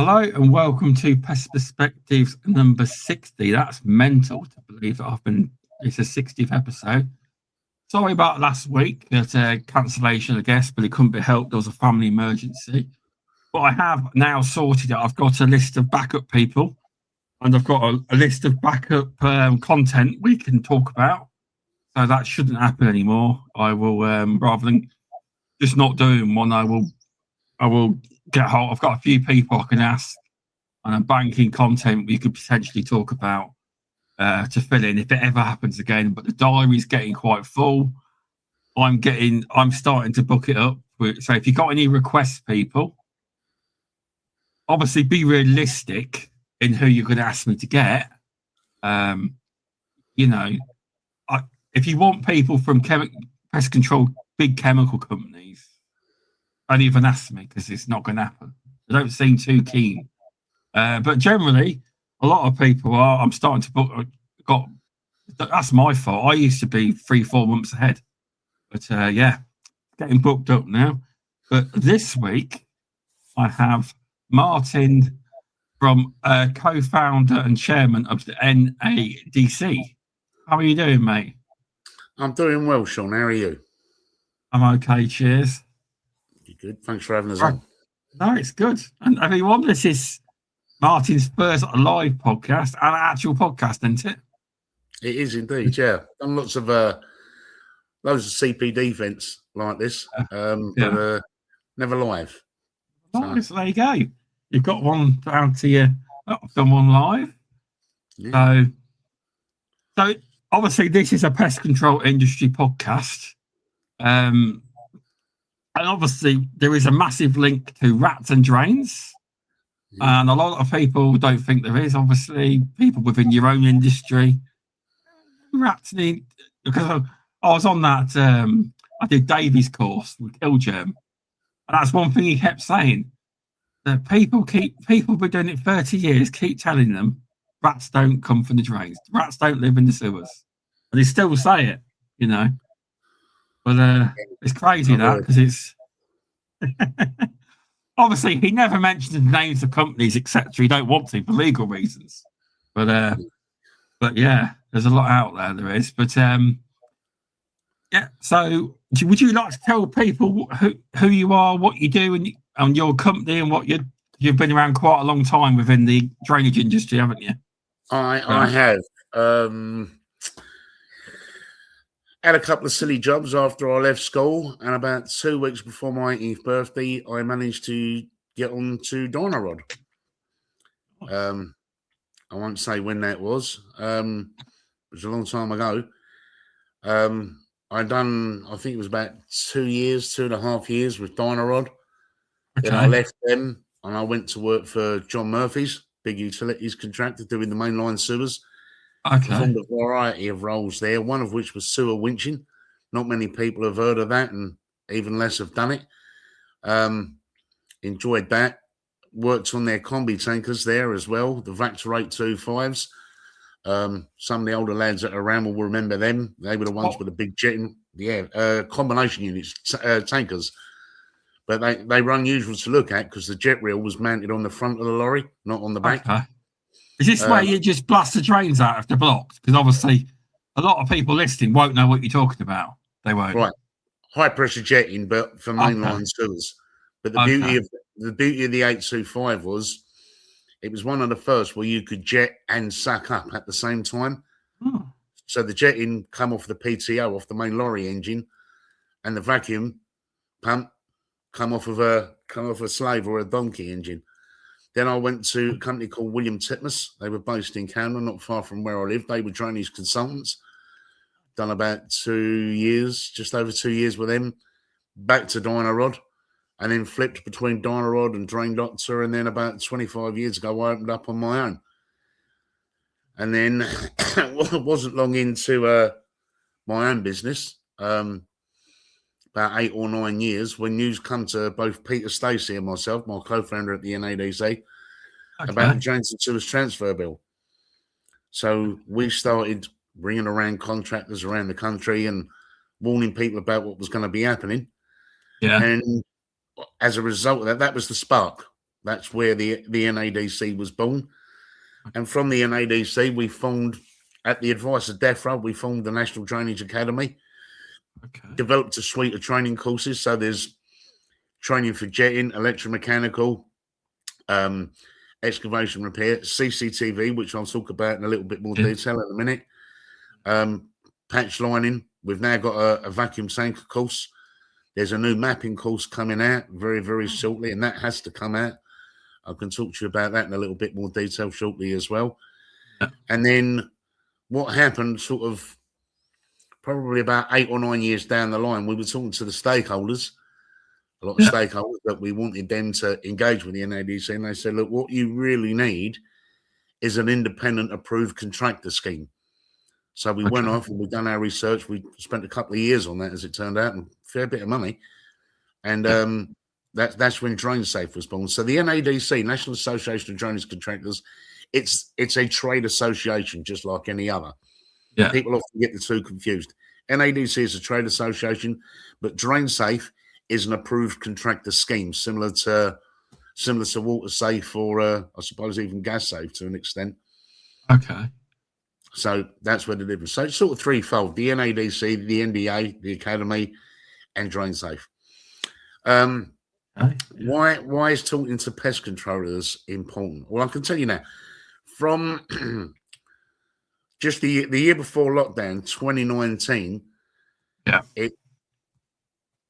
Hello and welcome to Pest Perspectives number 60. That's mental to believe that it's a 60th episode. Sorry about last week, that cancellation, I guess, but it couldn't be helped. There was a family emergency. But I have now sorted it. I've got a list of backup people and I've got a list of backup content we can talk about. So that shouldn't happen anymore. I will, rather than just not doing one, I will get hold. I've got a few people I can ask, and I'm banking content we could potentially talk about to fill in if it ever happens again. But the diary's getting quite full. I'm starting to book it up. So if you got any requests, people, obviously be realistic in who you're going to ask me to get. If you want people from pest control, big chemical companies, don't even ask me because it's not going to happen. They don't seem too keen. But generally, a lot of people are. I'm starting to book. That's my fault. I used to be 3-4 months ahead. But getting booked up now. But this week, I have Martin from co-founder and chairman of the NADC. How are you doing, mate? I'm doing well, Shaun. How are you? I'm okay, cheers. You're good. Thanks for having us on. No, it's good. And everyone, this is Martin's first live podcast and actual podcast, isn't it? It is indeed, yeah. Done loads of CPD events like this, but never live. Nice, so there you go. You've got one down to you. I've done one live. Yeah. So obviously this is a pest control industry podcast. And obviously there is a massive link to rats and drains. Yeah. And a lot of people don't think there is. Obviously, people within your own industry, rats need, because I was on that, I did Davy's course with Killgerm. And that's one thing he kept saying, that people been doing it 30 years, keep telling them rats don't come from the drains. Rats don't live in the sewers. And they still say it, you know. But it's crazy because it's obviously he never mentioned the names of companies, etc. He don't want to for legal reasons. But yeah, there's a lot out there. There is. But so would you like to tell people who you are, what you do, and your company, and what you've been around quite a long time within the drainage industry, haven't you? I have. Had a couple of silly jobs after I left school, and about 2 weeks before my 18th birthday, I managed to get on to Dynarod. I won't say when that was. It was a long time ago. I think it was about 2.5 years with Dynarod. Okay. Then I left them, and I went to work for John Murphy's, big utilities contractor, doing the mainline sewers. Okay. Performed a variety of roles there, one of which was sewer winching. Not many people have heard of that, and even less have done it. Enjoyed that. Worked on their combi tankers there as well, the Vector 825s. Some of the older lads that are around will remember them. They were the ones with the big jetting, combination units, tankers. But they were unusual to look at because the jet reel was mounted on the front of the lorry, not on the back. Okay. Is this where you just blast the drains out of the blocks? Because obviously a lot of people listening won't know what you're talking about. They won't. Right. High pressure jetting, but for mainline sewers. But the beauty of the 825 was it was one of the first where you could jet and suck up at the same time. So the jetting come off the PTO, off the main lorry engine, and the vacuum pump come off of a slave or a donkey engine. Then I went to a company called William Titmus. They were based in Canada, not far from where I lived. They were drainage consultants. Done about 2 years, just over 2 years with them. Back to Dynarod, and then flipped between Dynarod and Drain Doctor. And then about 25 years ago, I opened up on my own. And then it wasn't long into my own business, about 8 or 9 years, when news come to both Peter Stacey and myself, my co-founder at the NADC, about the Drains and Sewers Transfer Bill. So we started bringing around contractors around the country and warning people about what was going to be happening. Yeah. And as a result of that, that was the spark. That's where the NADC was born. And from the NADC, we formed, at the advice of DEFRA, we formed the National Drainage Academy, developed a suite of training courses. So there's training for jetting, electromechanical, excavation repair, CCTV, which I'll talk about in a little bit more detail in a minute, patch lining. We've now got a vacuum tanker course. There's a new mapping course coming out very, very shortly, and that has to come out. I can talk to you about that in a little bit more detail shortly as well. And then what happened sort of probably about 8 or 9 years down the line, we were talking to the stakeholders, a lot of stakeholders, that we wanted them to engage with the NADC, and they said, look, what you really need is an independent approved contractor scheme. So we went off and we've done our research. We spent a couple of years on that, as it turned out, and a fair bit of money. And that's when DrainSafe was born. So the NADC, National Association of Drainage Contractors, it's a trade association just like any other. People often get the two confused. NADC is a trade association, but DrainSafe is an approved contractor scheme, similar to WaterSafe or I suppose even GasSafe to an extent. So that's where the difference. So it's sort of threefold: the NADC, the NDA, the Academy, and DrainSafe. Why is talking to pest controllers important? Well, I can tell you now, from just the year before lockdown, 2019,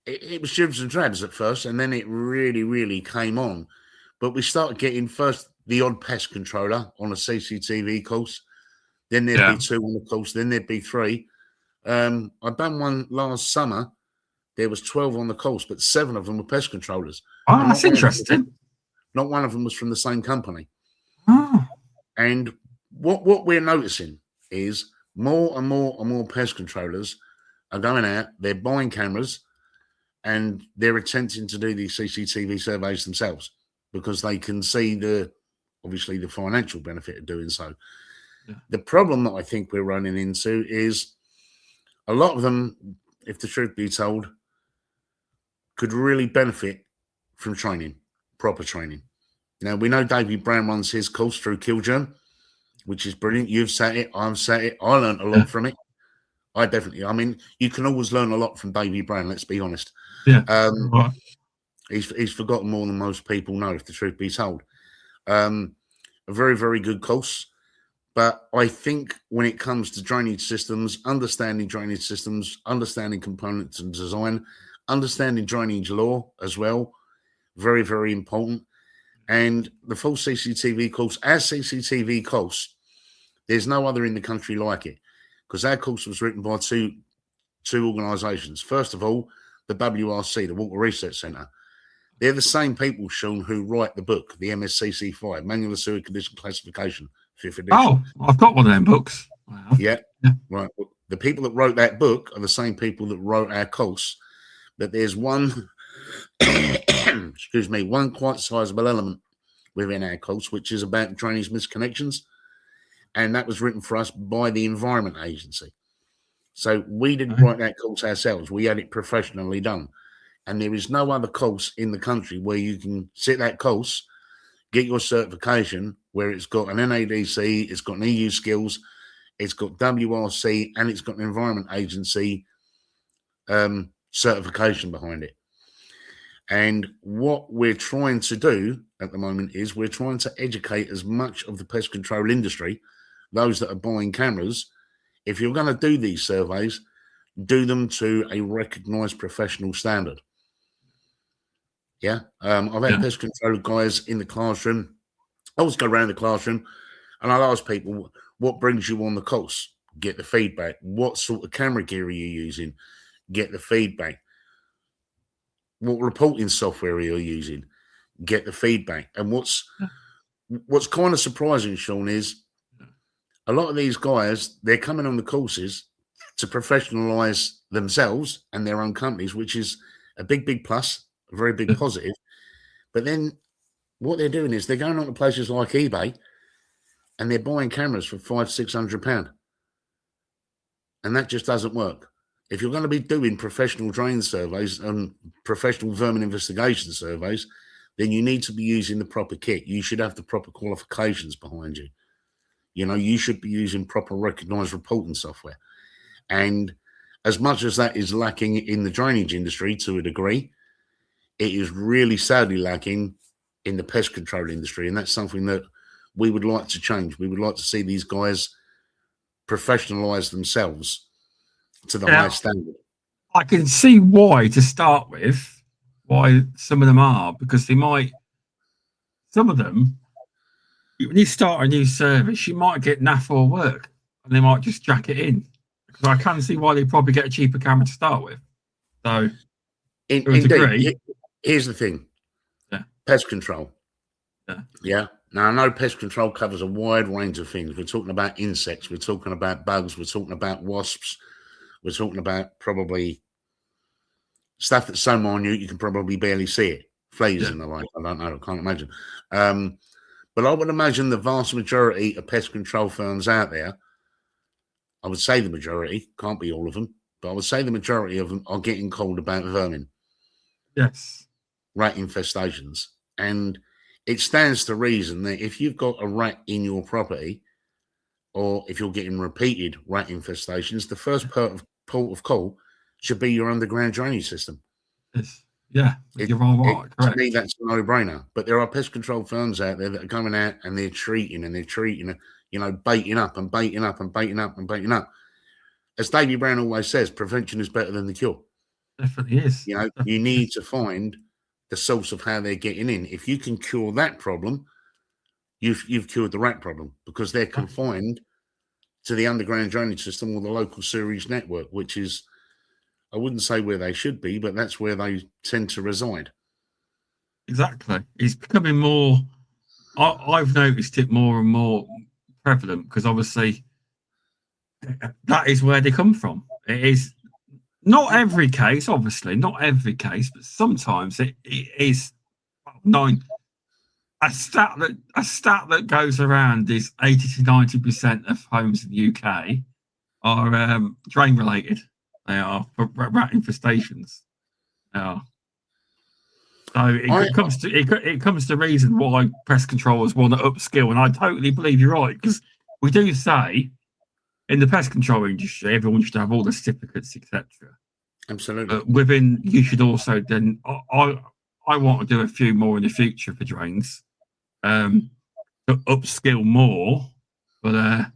it was dribs and drabs at first, and then it really, really came on. But we started getting first the odd pest controller on a CCTV course. Then there'd be 2 on the course. Then there'd be 3. I've done one last summer. There was 12 on the course, but 7 of them were pest controllers. Oh, that's interesting. Not one of them was from the same company. Oh. And what we're noticing is more and more pest controllers are going out, they're buying cameras, and they're attempting to do these CCTV surveys themselves because they can see obviously the financial benefit of doing so. The problem that I think we're running into is a lot of them, if the truth be told, could really benefit from training, proper training. Now, we know David Brown runs his course through Killgerm, which is brilliant. You've sat it, I've sat it. I learned a lot from it. I mean, you can always learn a lot from David Brown, let's be honest. He's forgotten more than most people know, if the truth be told. A very, very good course. But I think when it comes to drainage systems, understanding components and design, understanding drainage law as well, very, very important. And the full CCTV course, our CCTV course, there's no other in the country like it, because our course was written by two organisations. First of all, the WRC, the Water Research Centre. They're the same people, Shaun, who write the book, the MSCC5, Manual of Sewer Condition Classification, 5th edition. Oh, I've got one of them books. Wow. Yeah, right. Well, the people that wrote that book are the same people that wrote our course. But there's one, one quite sizable element within our course, which is about drainage misconnections. And that was written for us by the Environment Agency. So we didn't write that course ourselves. We had it professionally done. And there is no other course in the country where you can sit that course, get your certification, where it's got an NADC, it's got an EU skills, it's got WRC, and it's got an Environment Agency certification behind it. And what we're trying to do at the moment is we're trying to educate as much of the pest control industry, those that are buying cameras. If you're going to do these surveys, do them to a recognised professional standard. I've had pest control guys in the classroom. I always go around the classroom and I'll ask people, what brings you on the course? Get the feedback. What sort of camera gear are you using? Get the feedback. What reporting software are you using? Get the feedback. And what's kind of surprising, Shaun, is a lot of these guys, they're coming on the courses to professionalise themselves and their own companies, which is a big, big plus, a very big positive. But then what they're doing is they're going on to places like eBay and they're buying cameras for £500-600. And that just doesn't work. If you're going to be doing professional drain surveys and professional vermin investigation surveys, then you need to be using the proper kit. You should have the proper qualifications behind you. You know, you should be using proper recognised reporting software. And as much as that is lacking in the drainage industry to a degree, it is really sadly lacking in the pest control industry. And that's something that we would like to change. We would like to see these guys professionalise themselves to the highest standard. I can see why, to start with, why some of them are, because some of them, when you start a new service, you might get naff or work, and they might just jack it in. Because I can see why they probably get a cheaper camera to start with. So, indeed, here's the thing. Yeah. Pest control. Yeah. Now, I know pest control covers a wide range of things. We're talking about insects. We're talking about bugs. We're talking about wasps. We're talking about probably stuff that's so minute you can probably barely see it. Fleas and the like. I don't know. I can't imagine. But I would imagine the vast majority of pest control firms out there, I would say the majority, can't be all of them, but I would say the majority of them are getting called about vermin. Yes. Rat infestations. And it stands to reason that if you've got a rat in your property, or if you're getting repeated rat infestations, the first port of call should be your underground drainage system. Yes. Yeah, you're all right. To me, that's a no-brainer. But there are pest control firms out there that are coming out and they're treating, you know, baiting up and baiting up and baiting up and baiting up. As Davey Brown always says, prevention is better than the cure. Definitely is. You know, you need to find the source of how they're getting in. If you can cure that problem, you've cured the rat problem, because they're confined to the underground drainage system or the local sewerage network, which is, I wouldn't say where they should be, but that's where they tend to reside. Exactly. It's becoming more, I've noticed it more and more prevalent, because obviously that is where they come from. It is not every case, obviously, not every case, but sometimes it is a stat that goes around is 80 to 90% of homes in the UK are drain related. They are for rat infestations. They are. So it comes to reason why pest controllers want to upskill, and I totally believe you're right, because we do say in the pest control industry everyone should have all the certificates, etc. Absolutely. But within, you should also then. I want to do a few more in the future for drains, to upskill more, but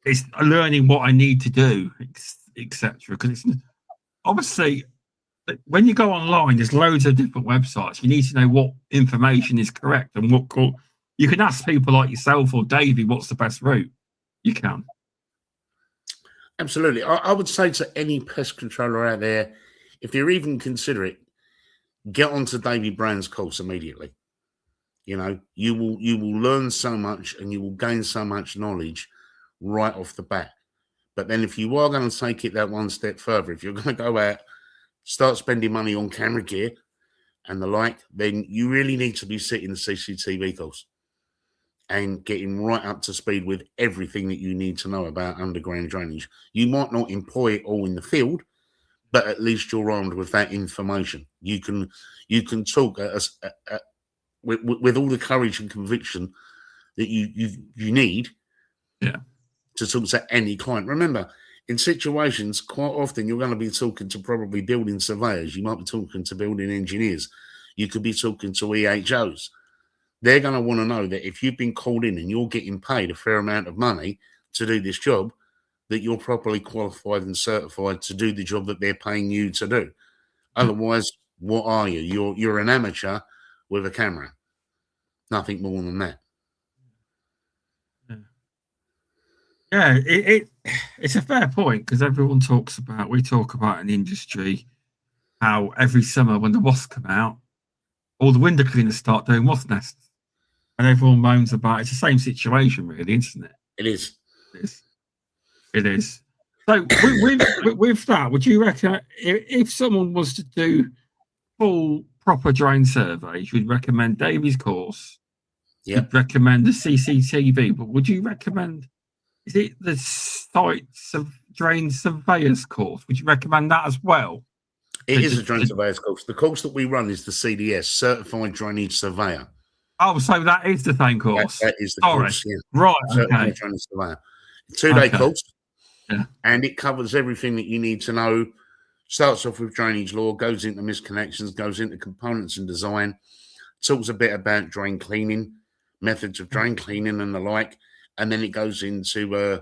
it's learning what I need to do, etc. Because it's obviously, when you go online, there's loads of different websites. You need to know what information is correct and what you can ask people like yourself or Davey, what's the best route? You can. Absolutely. I would say to any pest controller out there, if you're even consider it, get onto Davey Brown's course immediately. You know, you will learn so much and you will gain so much knowledge right off the bat. But then if you are going to take it that one step further, if you're going to go out, start spending money on camera gear and the like, then you really need to be sitting the CCTV course and getting right up to speed with everything that you need to know about underground drainage. You might not employ it all in the field, but at least you're armed with that information. You can talk with all the courage and conviction that you need. Yeah. To talk to any client. Remember, in situations, quite often you're going to be talking to probably building surveyors. You might be talking to building engineers. You could be talking to EHOs. They're going to want to know that if you've been called in and you're getting paid a fair amount of money to do this job, that you're properly qualified and certified to do the job that they're paying you to do. Otherwise, what are you? You're an amateur with a camera. Nothing more than that. Yeah, it's a fair point, because everyone we talk about in the industry how every summer when the wasps come out, all the window cleaners start doing wasp nests, and everyone moans about it. It's the same situation, really, isn't it? It is. It is. So with that, would you reckon if someone was to do full proper drain surveys, you'd recommend Davey's course? Yeah. You'd recommend the CCTV, but would you recommend? Is it the site drain surveyors course? Would you recommend that as well? It is a drain surveyor's course. The course that we run is the CDS, Certified Drainage Surveyor. Oh, so that is the same course. That is the course, yeah. Right, Certified Drainage Surveyor. 2-day course, and it covers everything that you need to know. Starts off with drainage law, goes into misconnections, goes into components and design, talks a bit about drain cleaning, methods of drain cleaning and the like, and then it goes into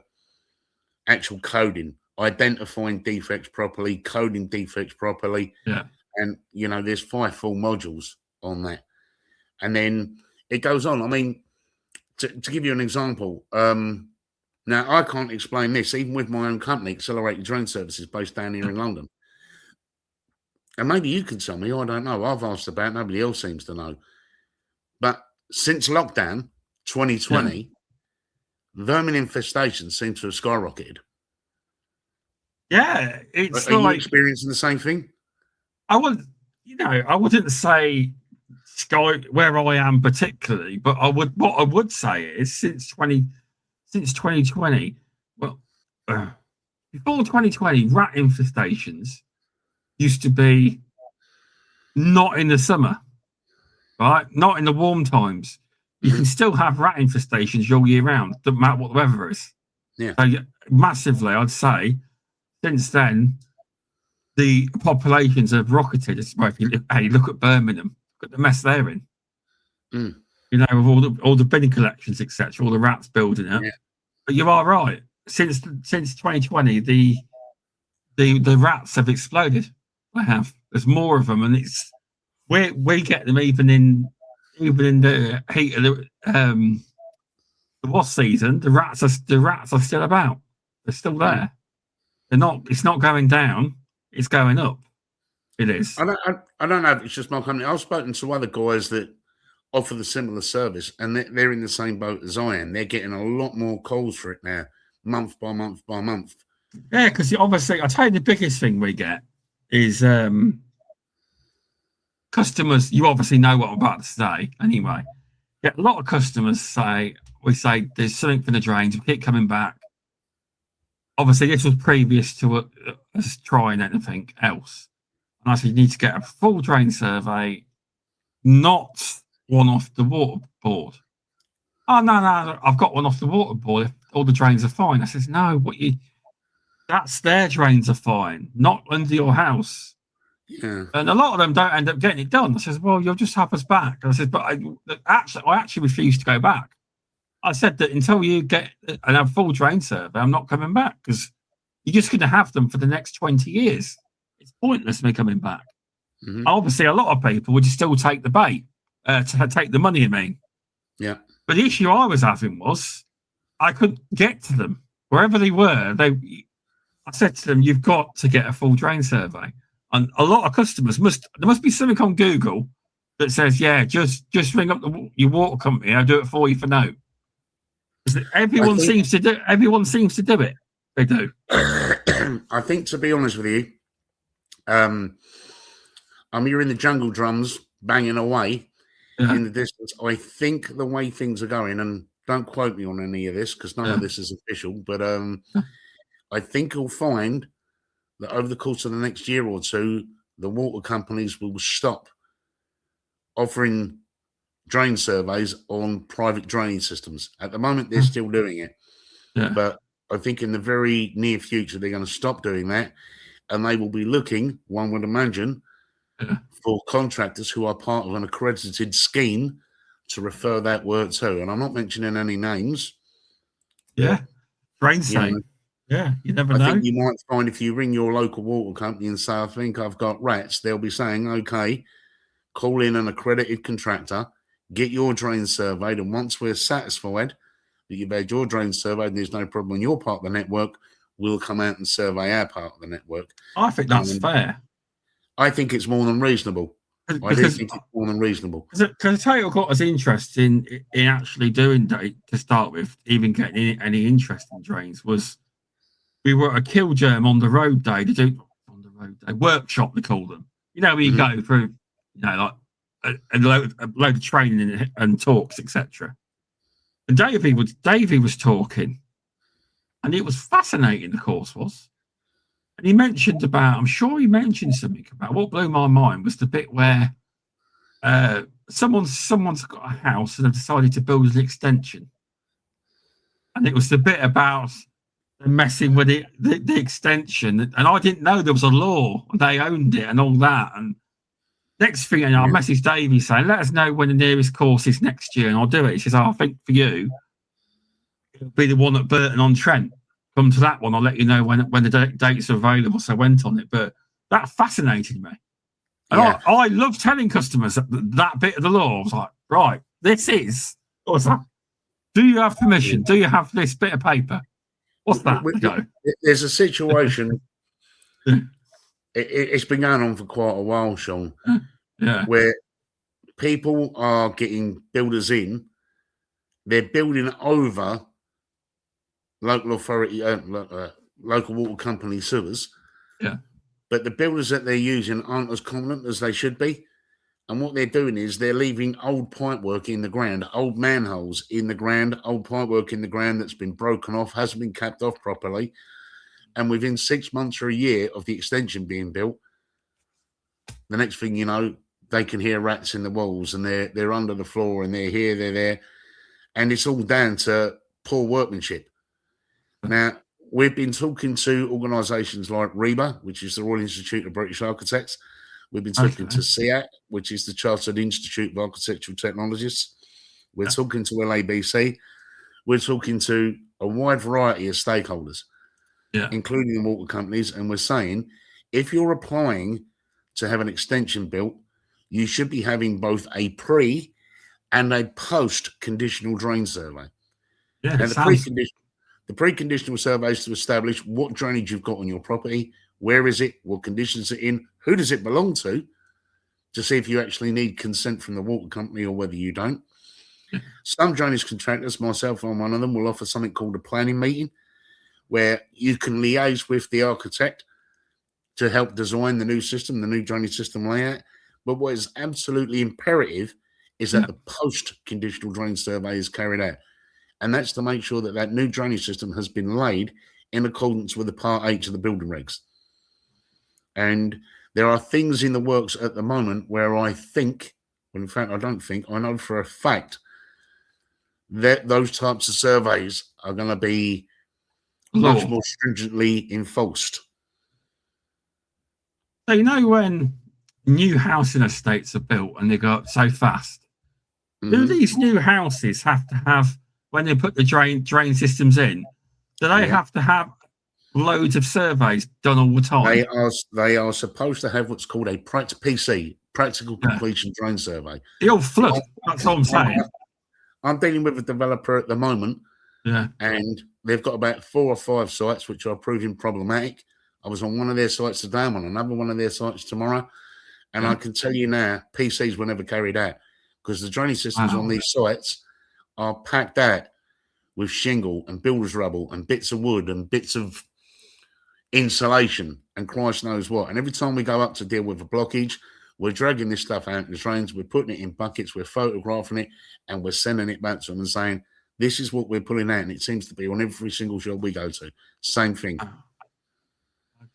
actual coding, identifying defects properly, coding defects properly. Yeah. And, there's 5 full modules on that. And then it goes on. I mean, to give you an example, now I can't explain this, even with my own company, Accelerated Drain Services, based down here in London. And maybe you can tell me, I don't know. I've asked about, nobody else seems to know. But since lockdown, 2020, vermin infestations seem to have skyrocketed. Yeah, it's Are you experiencing the same thing? I wouldn't say where I am particularly, but what I would say is since 2020, well, before 2020, rat infestations used to be not in the summer, right? Not in the warm times. You can still have rat infestations all year round, doesn't matter what the weather is. Yeah. So massively, I'd say, since then, the populations have rocketed. If you look at Birmingham, look at the mess they're in. Mm. With all the bin collections, etc., all the rats building up. Yeah. But you are right. Since 2020, the rats have exploded. I have. There's more of them, and it's we get them even in the heat of the wasp season. The rats are still about. They're still there. They're not. It's not going down. It's going up. It is. I don't know if it's just my company. I've spoken to other guys that offer the similar service, and they're in the same boat as I am. They're getting a lot more calls for it now, month by month by month. Yeah, because obviously, I'll tell you the biggest thing we get is customers. You obviously know what I'm about to say anyway. Yeah, a lot of customers say there's something for the drains. We keep coming back. Obviously, this was previous to us trying anything else. And I said, you need to get a full drain survey, not one off the water board. Oh, no, I've got one off the water board. If all the drains are fine. I says, no, that's their drains are fine, not under your house. Yeah. And a lot of them don't end up getting it done. I says, well, you'll just have us back. And I said, but I actually refuse to go back. I said that until you get a full drain survey, I'm not coming back because you're just going to have them for the next 20 years. It's pointless me coming back. Mm-hmm. Obviously, a lot of people would still take the bait, to take the money, I mean. Yeah. But the issue I was having was I couldn't get to them. Wherever they were, I said to them, you've got to get a full drain survey. And a lot of customers there must be something on Google that says, yeah, just ring up your water company, I'll do it for you for no. Everyone seems to do it. They do. I think, to be honest with you, you're in the jungle drums banging away in the distance. I think the way things are going, and don't quote me on any of this because none of this is official, but I think you'll find that over the course of the next year or two, the water companies will stop offering drain surveys on private drainage systems. At the moment, they're still doing it. Yeah. But I think in the very near future, they're going to stop doing that. And they will be looking, one would imagine, for contractors who are part of an accredited scheme to refer that work to. And I'm not mentioning any names. Yeah. Drain safe. Yeah, you never know. I think you might find if you ring your local water company and say, I think I've got rats, they'll be saying, okay, call in an accredited contractor, get your drain surveyed, and once we're satisfied that you've had your drain surveyed and there's no problem on your part of the network, we'll come out and survey our part of the network. I think that's fair. I think it's more than reasonable. I do think it's more than reasonable. Because I tell you what got us interested in actually doing that to start with, even getting any interest in drains, was we were at a kill germ on the road day to do workshop, they call them. Where you go through, like a load of training and talks, etc. And Davey was talking, and it was fascinating. The course was, And he mentioned about, I'm sure he mentioned something about, what blew my mind was the bit where someone's got a house and they've decided to build an extension. And it was the bit about messing with the extension. And I didn't know there was a law. They owned it and all that. And next thing I messaged Davey saying, let us know when the nearest course is next year and I'll do it. He says, I think for you, it'll be the one at Burton-on-Trent. Come to that one, I'll let you know when the dates are available. So I went on it. But that fascinated me. And I love telling customers that bit of the law. I was like, right, what's that? Do you have permission? Do you have this bit of paper? What's that? There's a situation, it's been going on for quite a while, Shaun, where people are getting builders in, they're building over local authority, local water company sewers. Yeah. But the builders that they're using aren't as competent as they should be. And what they're doing is they're leaving old pipework in the ground, old manholes in the ground, old pipework in the ground that's been broken off, hasn't been capped off properly. And within 6 months or a year of the extension being built, the next thing you know, they can hear rats in the walls and they're under the floor and they're here, they're there. And it's all down to poor workmanship. Now, we've been talking to organisations like RIBA, which is the Royal Institute of British Architects. We've been talking to CIAT, which is the Chartered Institute of Architectural Technologists. We're talking to LABC. We're talking to a wide variety of stakeholders, including the water companies. And we're saying, if you're applying to have an extension built, you should be having both a pre and a post conditional drain survey. Yeah, and the preconditional survey is to establish what drainage you've got on your property, where is it, what conditions it's in, who does it belong to see if you actually need consent from the water company or whether you don't. Some drainage contractors, myself I'm one of them, will offer something called a planning meeting where you can liaise with the architect to help design the new system, the new drainage system layout. But what is absolutely imperative is that the post-conditional drain survey is carried out. And that's to make sure that that new drainage system has been laid in accordance with the Part H of the building regs. And there are things in the works at the moment where I think, well, in fact, I don't think, I know for a fact that those types of surveys are going to be much more stringently enforced. So, you know, when new housing estates are built and they go up so fast, do these new houses have to have, when they put the drain systems in, do they have to have loads of surveys done all the time? They are supposed to have what's called a PC, practical completion drain survey. The old flood. That's all I'm saying. I'm dealing with a developer at the moment, and they've got about 4 or 5 sites which are proving problematic. I was on one of their sites today. I'm on another one of their sites tomorrow, and I can tell you now, PCs were never carried out because the drainage systems on these sites are packed out with shingle and builder's rubble and bits of wood and bits of insulation and Christ knows what. And every time we go up to deal with a blockage, we're dragging this stuff out in the drains, we're putting it in buckets, we're photographing it, and we're sending it back to them and saying, this is what we're pulling out. And it seems to be on every single job we go to. Same thing.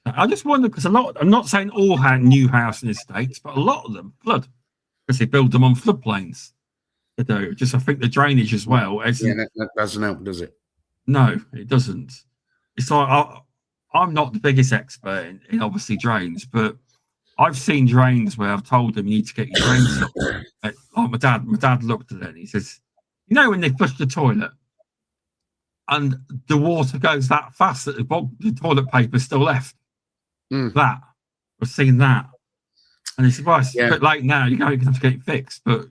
I just wonder, because I'm not saying all new housing estates, but a lot of them flood because they build them on floodplains. They do. Just, I think the drainage as well. That doesn't help, does it? No, it doesn't. It's like, I'm not the biggest expert in obviously drains, but I've seen drains where I've told them you need to get your drains up. Like my dad looked at it and he says, you know, when they flush the toilet and the water goes that fast that the toilet paper's still left. That. I've seen that. And he said, well, it's a bit late now. You're going to have to get it fixed. But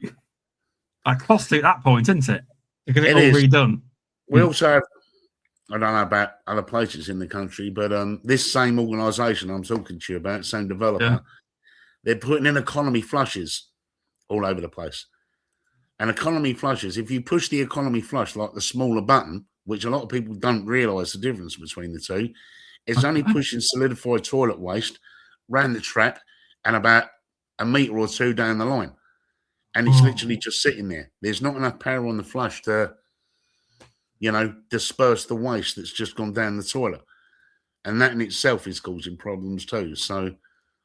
that costly at that point, isn't it? To get it all redone. We also have, I don't know about other places in the country, but this same organisation I'm talking to you about, same developer, they're putting in economy flushes all over the place. And economy flushes, if you push the economy flush like the smaller button, which a lot of people don't realise the difference between the two, it's only pushing solidified toilet waste round the trap and about a metre or 2 down the line. And it's literally just sitting there. There's not enough power on the flush to, disperse the waste that's just gone down the toilet. And that in itself is causing problems too. So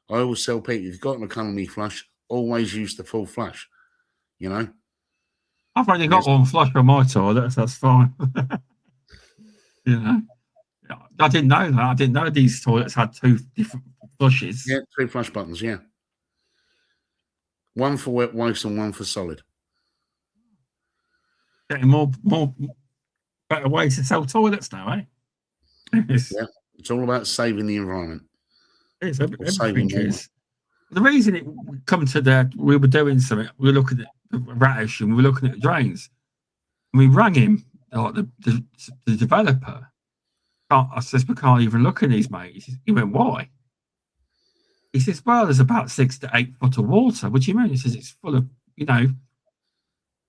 I always tell people, if you've got an economy flush, always use the full flush, you know. I've only got one flush on my toilet, so that's fine. You know, I didn't know that. I didn't know these toilets had 2 different flushes. Yeah, 2 flush buttons, yeah. One for wet waste and one for solid. Getting more better ways to sell toilets now, eh? Yeah, it's all about saving the environment. It's everything is. The reason it come to that, we were doing something. We were looking at the radish and we were looking at the drains. And we rang him, like the developer. I says, we can't even look at these, mate. He went, why? He says, well, there's about 6 to 8 foot of water. What do you mean? He says, it's full of,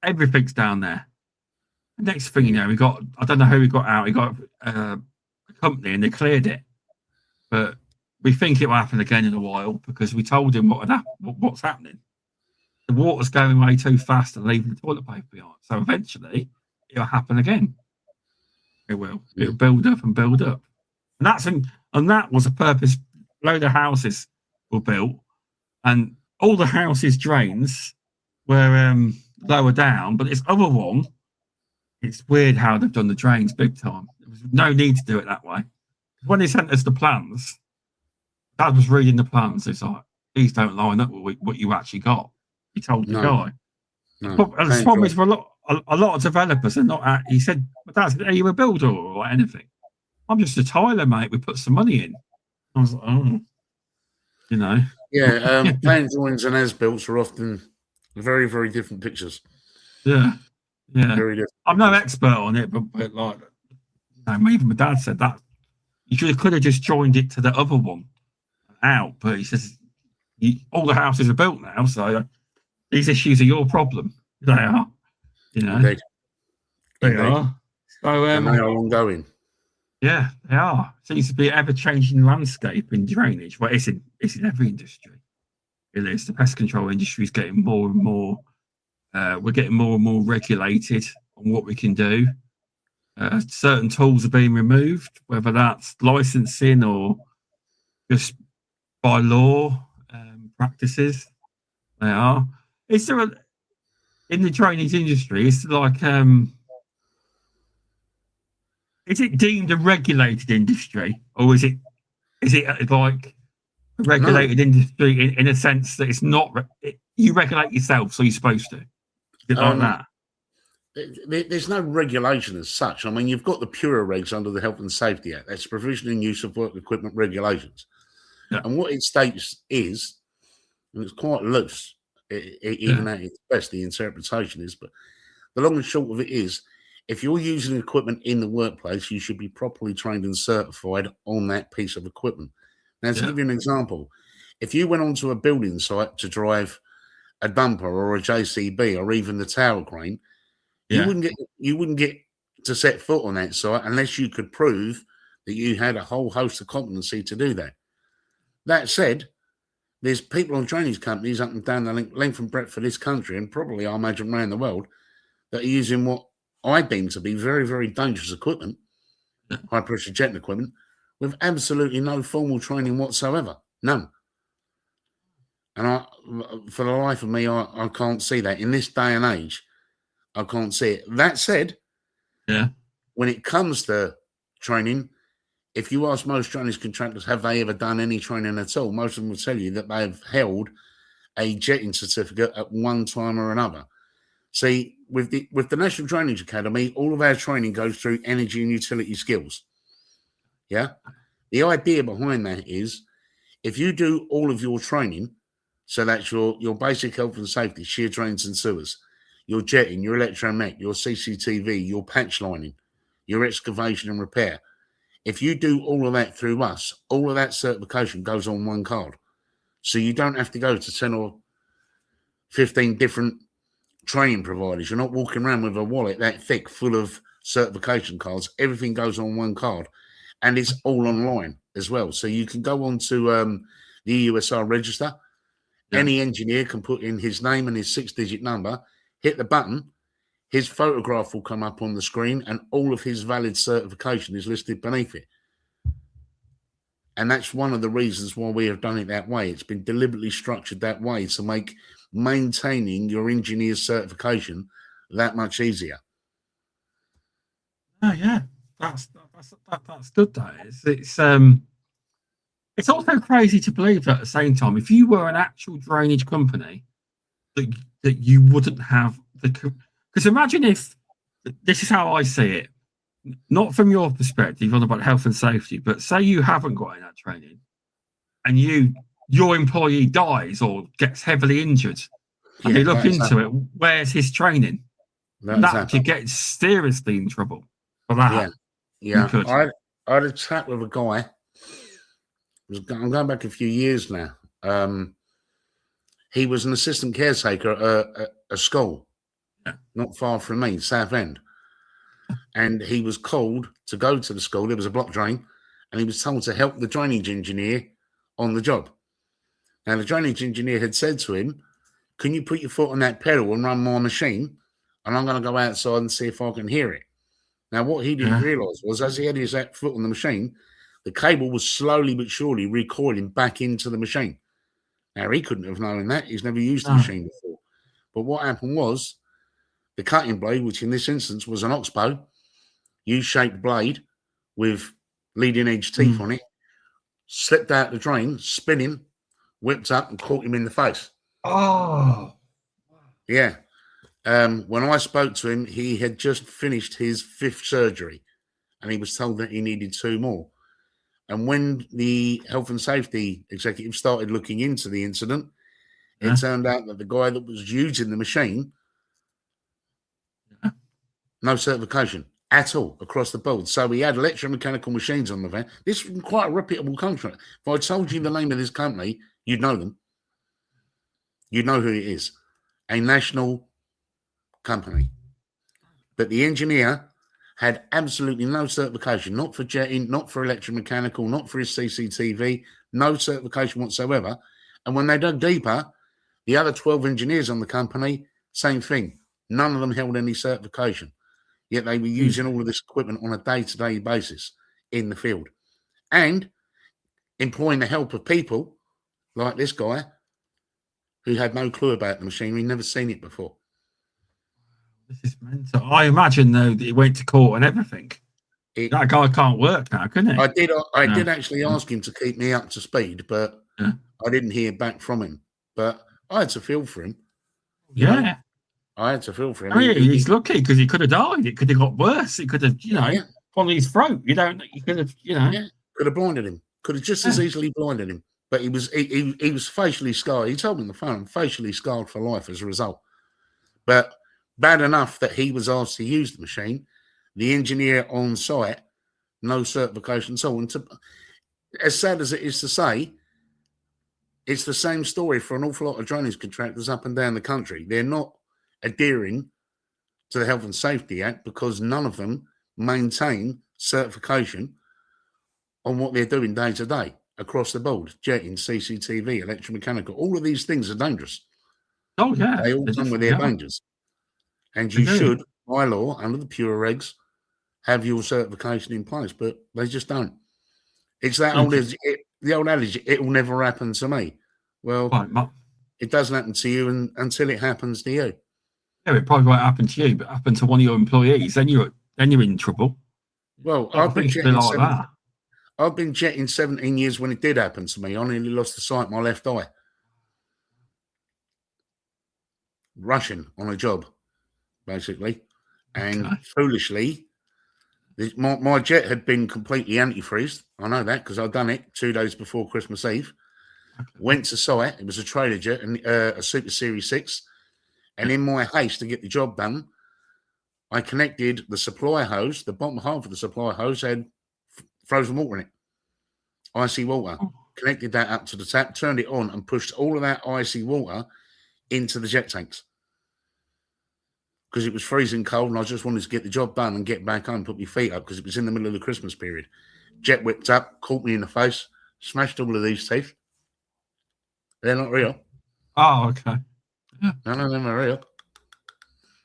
everything's down there. The next thing you know, I don't know who he got out. He got a company and they cleared it. But we think it will happen again in a while because we told him what's happening. The water's going way too fast and leaving the toilet paper behind. So eventually it'll happen again. It will. It'll build up and build up. And that was a purpose. A load of houses were built and all the houses' drains were lower down, but this other one, it's weird how they've done the drains big time. There was no need to do it that way. When they sent us the plans, Dad was reading the plans. It's like, these don't line up with what you actually got. He told the guy. No, but the problem is for a lot of developers are not. He said, "But Dad, are you a builder or anything?" I'm just a tiler, mate. We put some money in. I was like, oh, Yeah, plan drawings and as-built are often very, very different pictures. Yeah. Very different. I'm no expert on it, but like, even my dad said that you could have just joined it to the other one out. But he says all the houses are built now, so these issues are your problem. They are, Indeed. They are. So and they are ongoing. Yeah, they are. Seems to be an ever-changing landscape in drainage. Well, it's in every industry. It is. The pest control industry is getting more and more. We're getting more and more regulated on what we can do. Certain tools are being removed, whether that's licensing or just by law practices. They are. Is there in the drainage industry? It's like is it deemed a regulated industry, or is it like a regulated industry in a sense that it's not? You regulate yourself, so you're supposed to. Is it like that? There's no regulation as such. I mean, you've got the PURA regs under the Health and Safety Act. That's provision and use of work equipment regulations. Yeah. And what it states is, and it's quite loose, even at its best, the interpretation is, but the long and short of it is, if you're using equipment in the workplace, you should be properly trained and certified on that piece of equipment. Now, to give you an example, if you went onto a building site to drive a dumper or a JCB or even the tower crane, you wouldn't get to set foot on that site unless you could prove that you had a whole host of competency to do that. That said, there's people on drainage companies up and down the length and breadth of this country, and probably I imagine around the world, that are using what I deem to be very, very dangerous equipment, high pressure jetting equipment, with absolutely no formal training whatsoever. None. And for the life of me, I can't see that. In this day and age, I can't see it. That said, when it comes to training, if you ask most drainage contractors, have they ever done any training at all? Most of them will tell you that they've held a jetting certificate at one time or another. See, with the National Drainage Academy, all of our training goes through energy and utility skills. Yeah? The idea behind that is if you do all of your training, so that's your basic health and safety, shear drains and sewers, your jetting, your electromech, your CCTV, your patch lining, your excavation and repair. If you do all of that through us, all of that certification goes on one card. So you don't have to go to 10 or 15 different training providers. You're not walking around with a wallet that thick full of certification cards. Everything goes on one card, and it's all online as well. So you can go on to the USR register. Any engineer can put in his name and his 6-digit number, hit the button, his photograph will come up on the screen, and all of his valid certification is listed beneath it. And that's one of the reasons why we have done it that way. It's been deliberately structured that way to make maintaining your engineer's certification that much easier. Oh yeah, that's good. That is. It's also crazy to believe that at the same time, if you were an actual drainage company, that you wouldn't have because imagine if this is how I see it, not from your perspective on about health and safety, but say you haven't got in that training, and your employee dies or gets heavily injured, and you look into it, where's his training? That could get seriously in trouble for that. Yeah. I had a chat with a guy. I'm going back a few years now. He was an assistant caretaker at a school, not far from me, Southend. And he was called to go to the school. There was a block drain, and he was told to help the drainage engineer on the job. Now, the drainage engineer had said to him, can you put your foot on that pedal and run my machine? And I'm going to go outside and see if I can hear it. Now, what he didn't realise was as he had his foot on the machine, the cable was slowly but surely recoiling back into the machine. Now, he couldn't have known that. He's never used the machine before. But what happened was the cutting blade, which in this instance was an oxbow, U-shaped blade with leading edge teeth on it, slipped out the drain, spinning, whipped up and caught him in the face. Oh. Yeah. When I spoke to him, he had just finished his 5th surgery and he was told that he needed 2 more. And when the health and safety executive started looking into the incident, it turned out that the guy that was using the machine, no certification at all across the board. So he had electromechanical machines on the van. This is quite a reputable contract. If I told you the name of this company, you'd know them. You'd know who it is. A national company. But the engineer had absolutely no certification, not for jetting, not for electromechanical, not for his CCTV, no certification whatsoever. And when they dug deeper, the other 12 engineers on the company, same thing. None of them held any certification. Yet they were using all of this equipment on a day-to-day basis in the field. And employing the help of people like this guy who had no clue about the machinery, never seen it before. This is mental. I imagine, though, that he went to court and everything. That guy can't work now, can he? I did actually ask him to keep me up to speed, but I didn't hear back from him. But I had to feel for him. You know? I had to feel for him. Oh, yeah, he's lucky because he could have died. It could have got worse. It could have, gone his throat. You could have, could have blinded him. Could have just as easily blinded him. But he was facially scarred. He told me on the phone, facially scarred for life as a result. But bad enough that he was asked to use the machine. The engineer on site, no certification. So on. As sad as it is to say, it's the same story for an awful lot of drainage contractors up and down the country. They're not adhering to the Health and Safety Act because none of them maintain certification on what they're doing day to day across the board. Jetting, CCTV, electromechanical, all of these things are dangerous. Oh, yeah. They all come with their dangers. And you should, by law, under the pure regs, have your certification in place, but they just don't. It's that the old adage, it will never happen to me. Well, it doesn't happen to you until it happens to you. Yeah, it probably won't happen to you, but happen to one of your employees, then you're in trouble. Well, I've been jetting 17 years when it did happen to me. I nearly lost the sight of my left eye. Rushing on a job, basically. And foolishly, my jet had been completely antifreezed. I know that because I'd done it 2 days before Christmas Eve. Went to site. It was a trader jet, and a Super Series 6. And in my haste to get the job done, I connected the supply hose. The bottom half of the supply hose had frozen water in it, icy water. Connected that up to the tap, turned it on, and pushed all of that icy water into the jet tanks because it was freezing cold, and I just wanted to get the job done and get back home, put my feet up because it was in the middle of the Christmas period. Jet whipped up, caught me in the face, smashed all of these teeth. They're not real. Oh, okay. Yeah. None of them are real.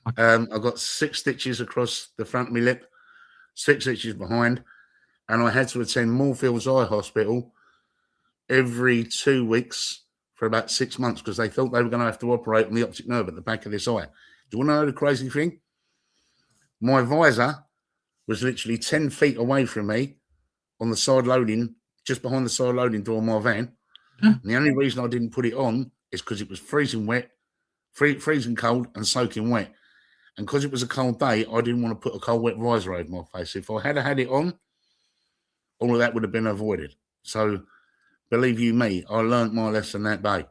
Okay. I got 6 stitches across the front of my lip, 6 stitches behind, and I had to attend Moorfields Eye Hospital every 2 weeks for about 6 months because they thought they were going to have to operate on the optic nerve at the back of this eye. Do you want to know the crazy thing? My visor was literally 10 feet away from me on the side loading, just behind the side loading door of my van. And the only reason I didn't put it on is because it was freezing wet, freezing cold and soaking wet. And because it was a cold day, I didn't want to put a cold, wet visor over my face. If I had it on, all of that would have been avoided. So, believe you me, I learned my lesson that day.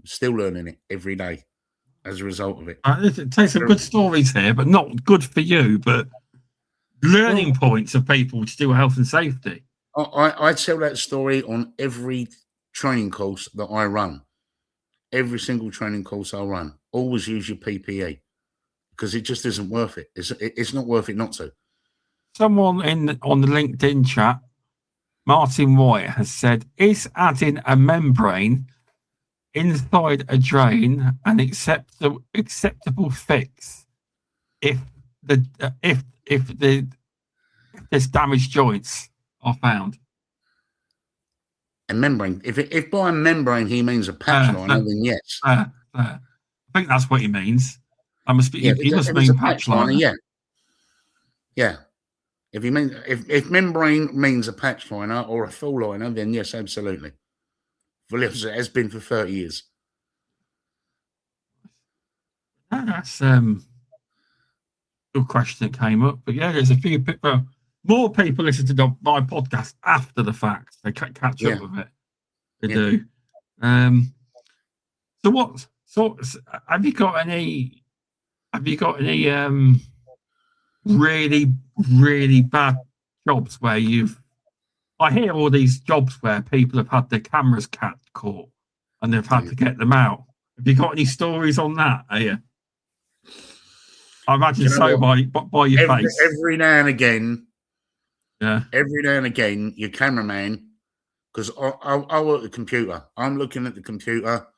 Still learning it every day as a result of it. It takes some good stories here, but not good for you, but learning points of people to do health and safety. I tell that story on every training course that I run. Every single training course I run. Always use your PPE because it just isn't worth it. It's not worth it not to. Someone on the LinkedIn chat, Martin White, has said, is adding a membrane inside a drain an acceptable fix if there's damaged joints are found? A membrane. If by a membrane he means a patch liner, then yes. I think that's what he means. He must mean patch liner. Yeah. If membrane means a patch liner or a full liner, then yes, absolutely. It has been for 30 years. That's good question that came up. But yeah, there's a few people. More people listen to my podcast after the fact. They can't catch up with it. They do. So have you got any really, really bad jobs where I hear all these jobs where people have had their cameras caught and they've had to get them out. Have you got any stories on that? I imagine by your face. Every now and again. Yeah. Every now and again, your cameraman, because I work at the computer. I'm looking at the computer.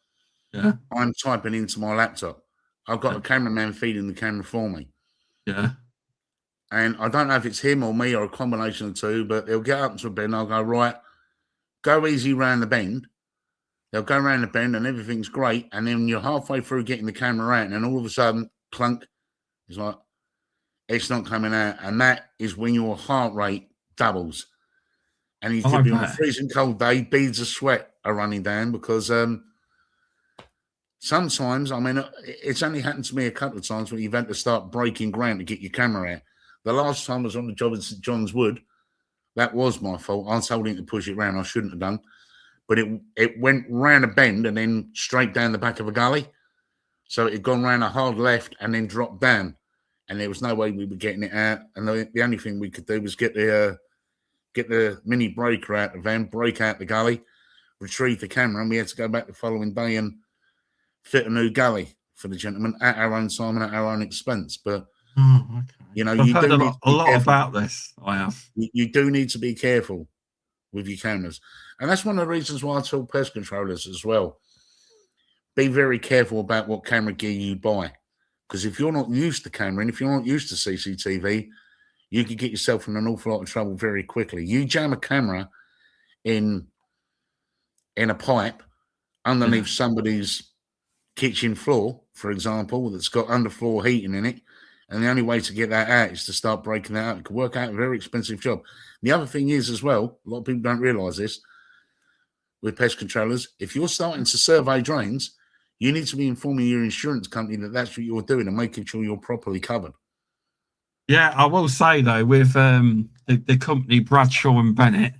Yeah. I'm typing into my laptop. I've got a cameraman feeding the camera for me. Yeah. And I don't know if it's him or me or a combination of two, but they'll get up to a bend. I'll go, right, go easy round the bend. They'll go around the bend and everything's great. And then you're halfway through getting the camera out and then all of a sudden, clunk, it's like, it's not coming out. And that is when your heart rate doubles. And you could be on a freezing cold day, beads of sweat are running down because sometimes, I mean, it's only happened to me a couple of times when you've had to start breaking ground to get your camera out. The last time I was on the job at St John's Wood, that was my fault. I told him to push it round. I shouldn't have done. But it went round a bend and then straight down the back of a gully. So it had gone round a hard left and then dropped down. And there was no way we were getting it out. And the only thing we could do was get the mini breaker out of the van, break out the gully, retrieve the camera, and we had to go back the following day and fit a new gully for the gentleman at our own time and at our own expense. But you know, I've heard a lot about this. I have. You do need to be careful with your cameras, and that's one of the reasons why I tell pest controllers as well. Be very careful about what camera gear you buy, because if you're not used to camera and if you're not used to CCTV, you could get yourself in an awful lot of trouble very quickly. You jam a camera in a pipe underneath somebody's kitchen floor, for example, that's got underfloor heating in it, and the only way to get that out is to start breaking that out. It could work out a very expensive job. The other thing is as well, a lot of people don't realise this, with pest controllers, if you're starting to survey drains, you need to be informing your insurance company that that's what you're doing and making sure you're properly covered. Yeah, I will say, though, with the company Bradshaw and Bennett,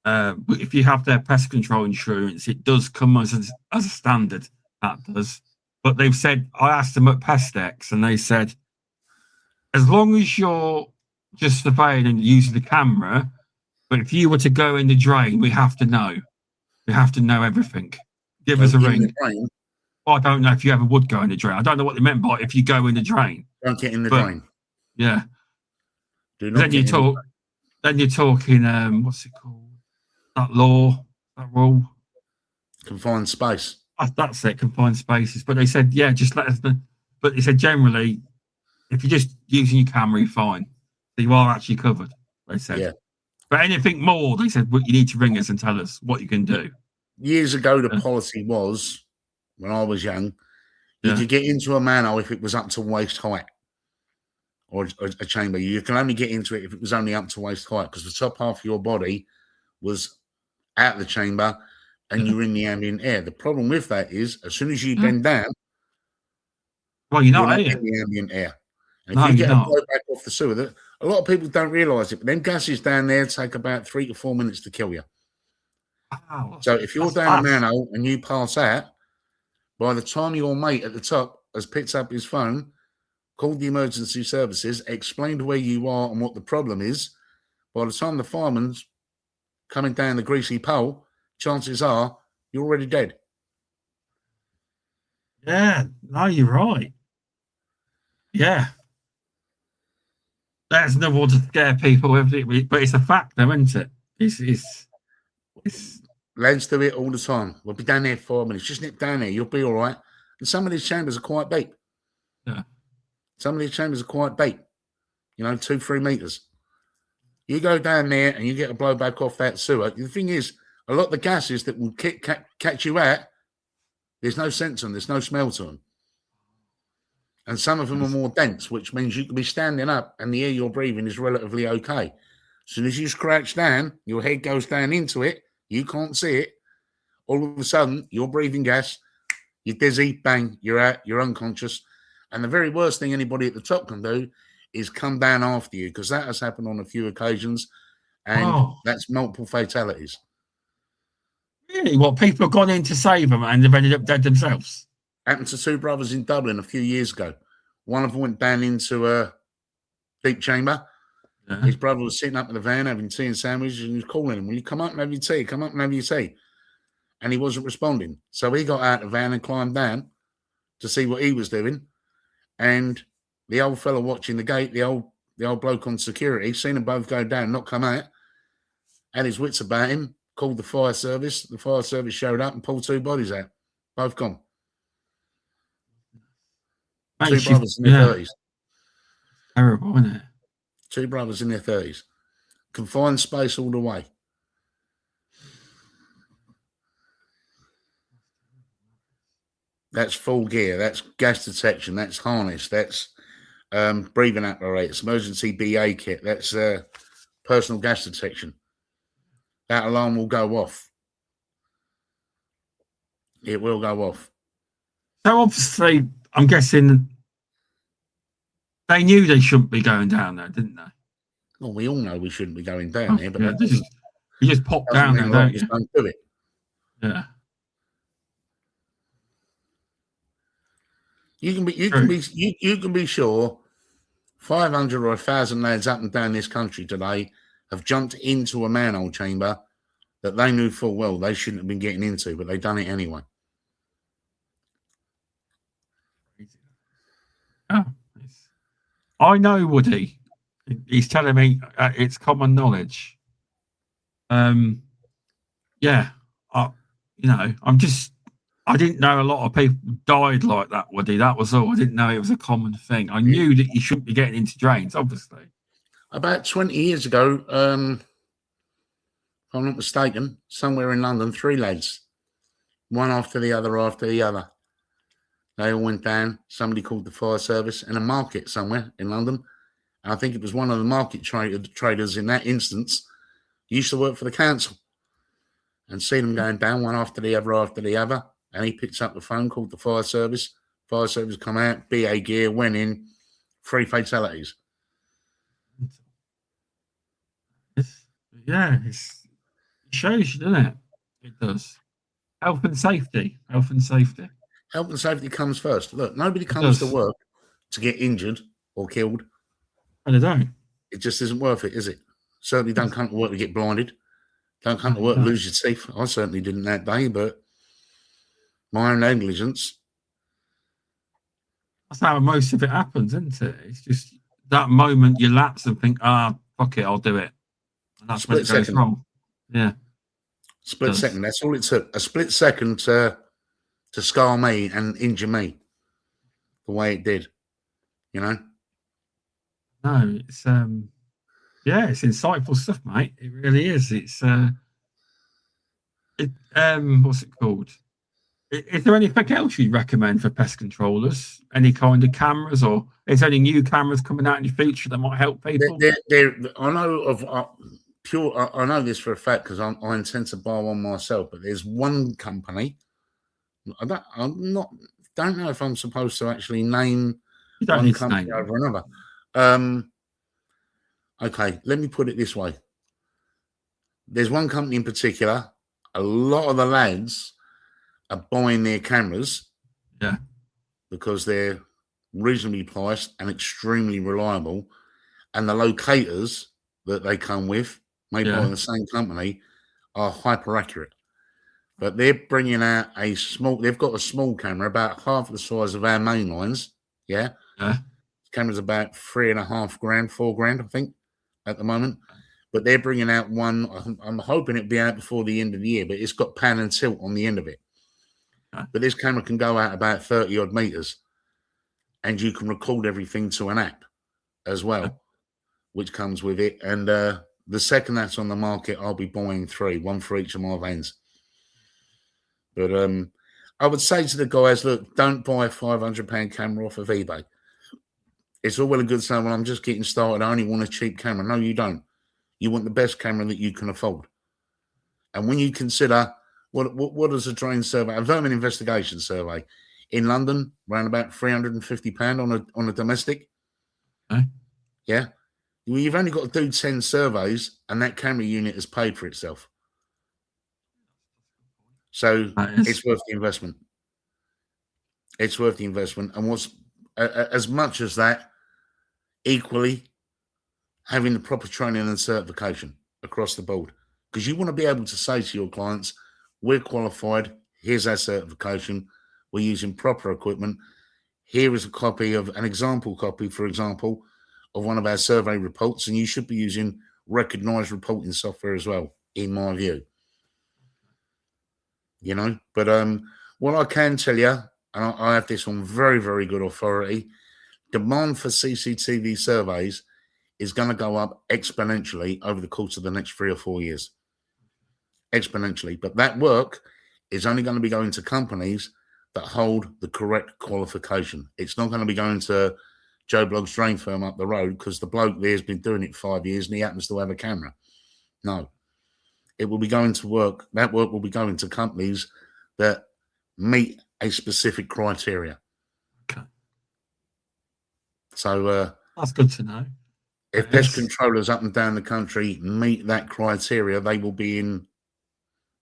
if you have their pest control insurance, it does come as a standard. That does. But they've said, I asked them at PestX, and they said, as long as you're just surveying and using the camera, but if you were to go in the drain, we have to know. We have to know everything. Give us a ring. Well, I don't know if you ever would go in the drain. I don't know what they meant by if you go in the drain. Don't get in the drain. Yeah. Then you're talking, what's it called? That law, that rule. Confined space. That's it, confined spaces. But they said, yeah, just let us know. But they said generally, if you're just using your camera, you're fine. So you are actually covered, they said. Yeah. But anything more, they said, well, you need to ring us and tell us what you can do. Years ago, the policy was, when I was young, you could get into a manhole if it was up to waist height, or a chamber. You can only get into it if it was only up to waist height, because the top half of your body was out of the chamber and you're in the ambient air. The problem with that is, as soon as you bend down, well, you're not in the ambient air. And if you get a blowback off the sewer, a lot of people don't realise it, but them gases down there take about 3 to 4 minutes to kill you. Wow. So if you're down a manhole and you pass out, by the time your mate at the top has picked up his phone, called the emergency services, explained where you are and what the problem is, by the time the fireman's coming down the greasy pole, chances are you're already dead. Yeah, no, you're right. Yeah. That's another one to scare people with it, but it's a fact though, isn't it? It's Lads do it all the time. We'll be down there 4 minutes. Just nip down there. You'll be all right. And some of these chambers are quite deep. Yeah. Some of these chambers are quite deep. 2-3 meters. You go down there and you get a blowback off that sewer. The thing is, a lot of the gases that will catch you out, there's no scent to them. There's no smell to them. And some of them are more dense, which means you can be standing up and the air you're breathing is relatively okay. As soon as you scratch down, your head goes down into it, you can't see it. All of a sudden, you're breathing gas, you're dizzy, bang, you're out, you're unconscious. And the very worst thing anybody at the top can do is come down after you, because that has happened on a few occasions, and that's multiple fatalities. Really? What, people have gone in to save them and they've ended up dead themselves? Happened to 2 brothers in Dublin a few years ago. One of them went down into a deep chamber. Yeah. His brother was sitting up in the van having tea and sandwiches, and he was calling him, will you come up and have your tea? Come up and have your tea. And he wasn't responding. So he got out of the van and climbed down to see what he was doing. And the old fella watching the gate, the old bloke on security, seen them both go down, not come out, had his wits about him, called the fire service. The fire service showed up and pulled 2 bodies out. Both gone. 2 brothers in their 30s. Terrible, isn't it? 2 brothers in their 30s. Confined space all the way. That's full gear. That's gas detection. That's harness. That's breathing apparatus, emergency BA kit. That's personal gas detection. That alarm will go off. It will go off. So obviously, I'm guessing they knew they shouldn't be going down there, didn't they? Well, we all know we shouldn't be going down there, but you just pop down there, don't you? Don't do it. Yeah. You can be sure 500 or 1,000 lads up and down this country today have jumped into a manhole chamber that they knew full well they shouldn't have been getting into, but they done it anyway. Oh, I know Woody. He's telling me it's common knowledge. Yeah, I didn't know a lot of people died like that, Woody. That was all. I didn't know it was a common thing. I knew that you shouldn't be getting into drains, obviously. About 20 years ago, if I'm not mistaken, somewhere in London, 3 lads, one after the other. They all went down. Somebody called the fire service in a market somewhere in London. And I think it was one of the market traders in that instance used to work for the council, and see them going down one after the other. And he picked up the phone, called the fire service. Fire service come out, BA gear, went in, 3 fatalities. Yeah, it shows you, doesn't it? It does. Health and safety. Health and safety comes first. Look, nobody comes to work to get injured or killed. And they don't. It just isn't worth it, is it? Certainly don't come to work to get blinded. Don't come to work to lose your teeth. I certainly didn't that day, but my own negligence. That's how most of it happens, isn't it? It's just that moment you lapse and think, fuck it, I'll do it. And that's when it goes wrong. Yeah. Split second. That's all it took. A split second to scar me and injure me the way it did. No, it's Yeah, it's insightful stuff, mate. It really is. It's what's it called? Is there anything else you'd recommend for pest controllers? Any kind of cameras, or is there any new cameras coming out in the future that might help people? I know of I know this for a fact because I intend to buy one myself. But there's one company. don't know if I'm supposed to actually name one company over another. Okay, let me put it this way. There's one company in particular. A lot of the lads are buying their cameras, because they're reasonably priced and extremely reliable, and the locators that they come with, made by the same company, are hyper accurate. But they're bringing out they've got a small camera about half the size of our main lines. Yeah. Camera's about $3.5 grand, $4 grand, I think, at the moment. But they're bringing out one. I'm hoping it'll be out before the end of the year, but it's got pan and tilt on the end of it. But this camera can go out about 30 odd meters, and you can record everything to an app as well, which comes with it. And the second that's on the market, I'll be buying 3, one for each of my vans. But I would say to the guys, look, don't buy a £500 camera off of eBay. It's all well and good saying, well, I'm just getting started. I only want a cheap camera. No, you don't. You want the best camera that you can afford. And when you consider what does a drone survey, a vermin investigation survey in London, around about £350 on a domestic. Yeah. Well, you've only got to do 10 surveys and that camera unit has paid for itself. So it's worth the investment. It's worth the investment. And what's as much as that, equally, having the proper training and certification across the board. Because you want to be able to say to your clients, we're qualified, here's our certification, we're using proper equipment, here is a copy of an example copy, for example, of one of our survey reports, and you should be using recognized reporting software as well, in my view. You know, but what I can tell you, and I have this on very, very good authority, demand for CCTV surveys is going to go up exponentially over the course of the next 3 or 4 years. Exponentially. But that work is only going to be going to companies that hold the correct qualification. It's not going to be going to Joe Blogg's drain firm up the road because the bloke there has been doing it 5 years and he happens to have a camera. No. It will be going to work. That work will be going to companies that meet a specific criteria. Okay. So that's good to know. If pest controllers up and down the country meet that criteria, they will be in,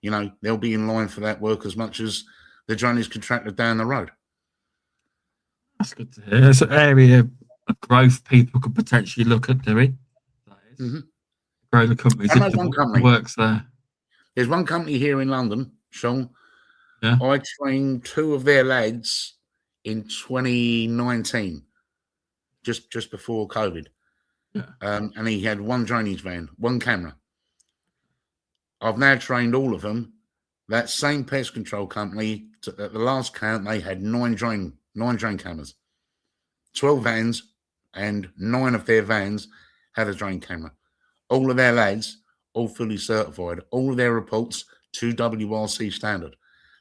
they'll be in line for that work as much as the drainage contractor down the road. That's good to hear. It's an area of growth people could potentially look at doing. That is. Mm-hmm. Grow the companies. I know one company works there. There's one company here in London, Shaun. Yeah. I trained 2 of their lads in 2019, just before COVID. Yeah. And he had 1 drainage van, 1 camera. I've now trained all of them. That same pest control company, at the last count, they had 9 drain cameras, 12 vans, and 9 of their vans had a drain camera. All of their lads, all fully certified, all of their reports to WRC standard,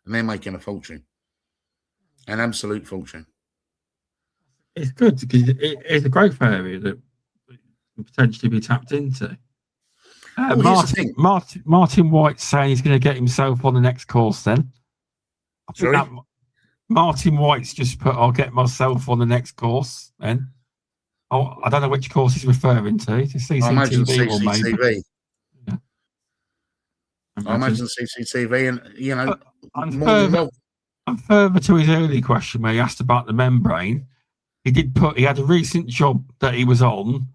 and they're making a fortune, an absolute fortune. It's good because it's a growth area that could potentially be tapped into. Martin White's saying he's going to get himself on the next course then. Martin White's just put, I'll get myself on the next course then. Oh, I don't know which course he's referring to. CCTV, I imagine CCTV. Or maybe. Yeah. I imagine CCTV and further to his early question where he asked about the membrane, he had a recent job that he was on,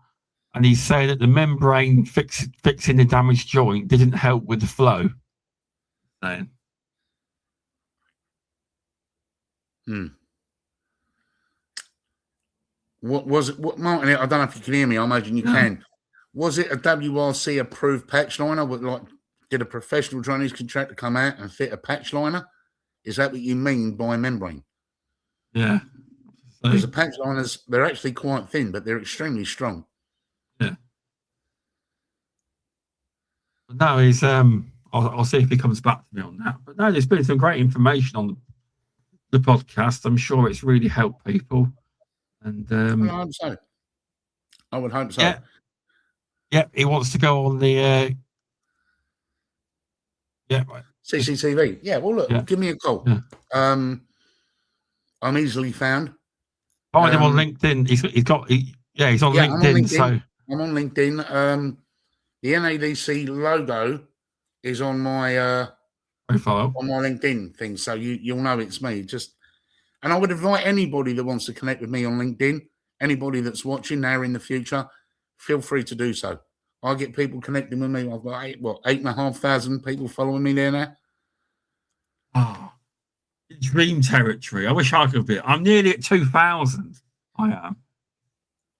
and he said that the membrane fixing the damaged joint didn't help with the flow. What was it? What, Martin? I don't know if you can hear me. I imagine you can. Was it a WRC approved patch liner? Did a professional drainage contractor come out and fit a patch liner? Is that what you mean by membrane? Yeah. Because the patch liners, they're actually quite thin, but they're extremely strong. Yeah. No, he's I'll see if he comes back to me on that. But no, there's been some great information on the podcast. I'm sure it's really helped people. And I hope so. I would hope so. Yeah. Yeah, he wants to go on the CCTV. Yeah, well, look, give me a call. Yeah. I'm easily found. Find him on LinkedIn. He's on LinkedIn. So I'm on LinkedIn. The NADC logo is on my profile on my LinkedIn thing, so you'll know it's me. And I would invite anybody that wants to connect with me on LinkedIn, anybody that's watching now in the future, feel free to do so. I get people connecting with me. I've got 8,500 people following me there now. Oh, dream territory. I wish I could be. I'm nearly at 2,000. I am.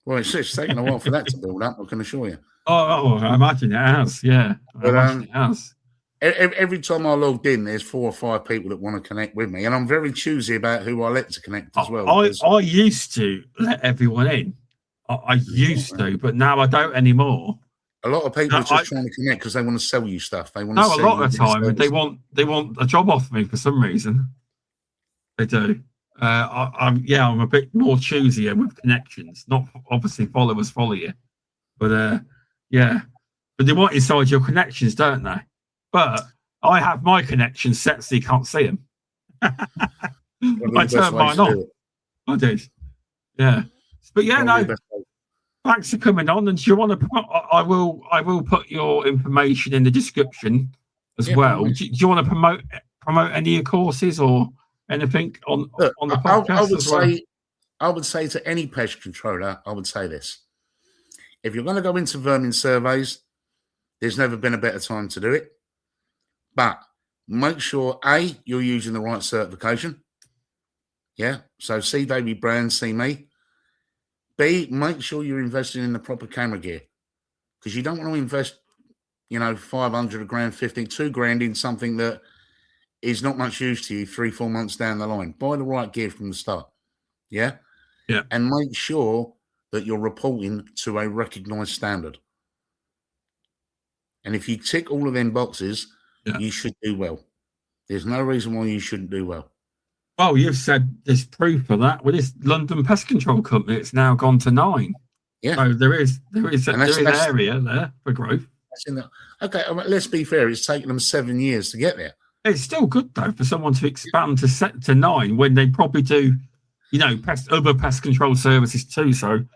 Well, it's taken a while for that to build up, I can assure you. Oh, I imagine it has. Yeah, but, it has. Every time I logged in, there's 4 or 5 people that want to connect with me, and I'm very choosy about who I let to connect as well. I used to let everyone in. I used to, but now I don't anymore. A lot of people are just trying to connect because they want to sell you stuff. They want a lot of the time they want a job off me for some reason. They do. I'm a bit more choosy with connections. Not obviously followers follow you, but but they want inside your connections, don't they? But I have my connections set so you can't see them. I turned mine on. I did. Yeah, but thanks for coming on. And do you want to? I will put your information in the description as well. Do you want to promote any of your courses or anything on the podcast? I would say to any pest controller, I would say this: if you're going to go into vermin surveys, there's never been a better time to do it. But make sure A, you're using the right certification. Yeah, so see David Brown, see me. B, make sure you're investing in the proper camera gear, because you don't want to invest, 500 grand, 2 grand in something that is not much use to you 3-4 months down the line. Buy the right gear from the start. Yeah. Yeah. And make sure that you're reporting to a recognized standard. And if you tick all of them boxes, you should do well. There's no reason why you shouldn't do well. Well, you've said there's proof of that with this London Pest Control Company. It's now gone to 9. Yeah. So there is an area there for growth. Okay, let's be fair. It's taken them 7 years to get there. It's still good though for someone to expand to 9 when they probably do, other pest control services too. So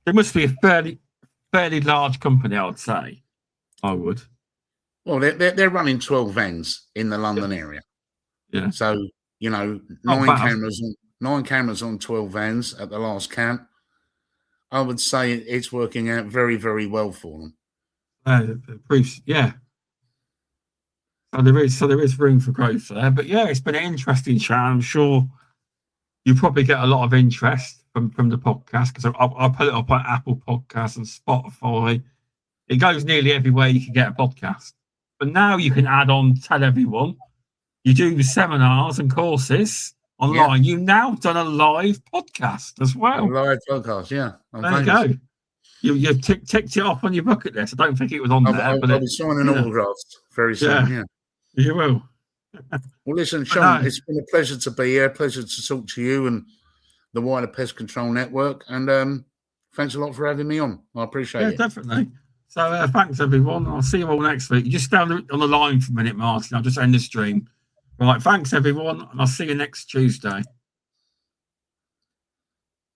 there must be a fairly large company, I would say. I would. Well, they're running 12 vans in the London area. Yeah. So 9 cameras on 12 vans at the last count. I would say it's working out very, very well for them. Proofs, yeah. So there is room for growth there. But yeah, it's been an interesting chat. I'm sure you probably get a lot of interest from the podcast, because I'll put it up on Apple Podcasts and Spotify. It goes nearly everywhere you can get a podcast. But now you can add on, tell everyone. You do seminars and courses online. You've now done a live podcast as well. A live podcast, yeah. There you go. You've ticked it off on your bucket list. I don't think it was on there. I'll be signing autographs very soon, yeah. You will. Well, listen, Shaun, it's been a pleasure to be here. Pleasure to talk to you and the wider Pest Control Network. And thanks a lot for having me on. I appreciate it. Yeah, definitely. So thanks, everyone. I'll see you all next week. You just stay on the line for a minute, Martin. I'll just end the stream. Right, thanks, everyone. And I'll see you next Tuesday.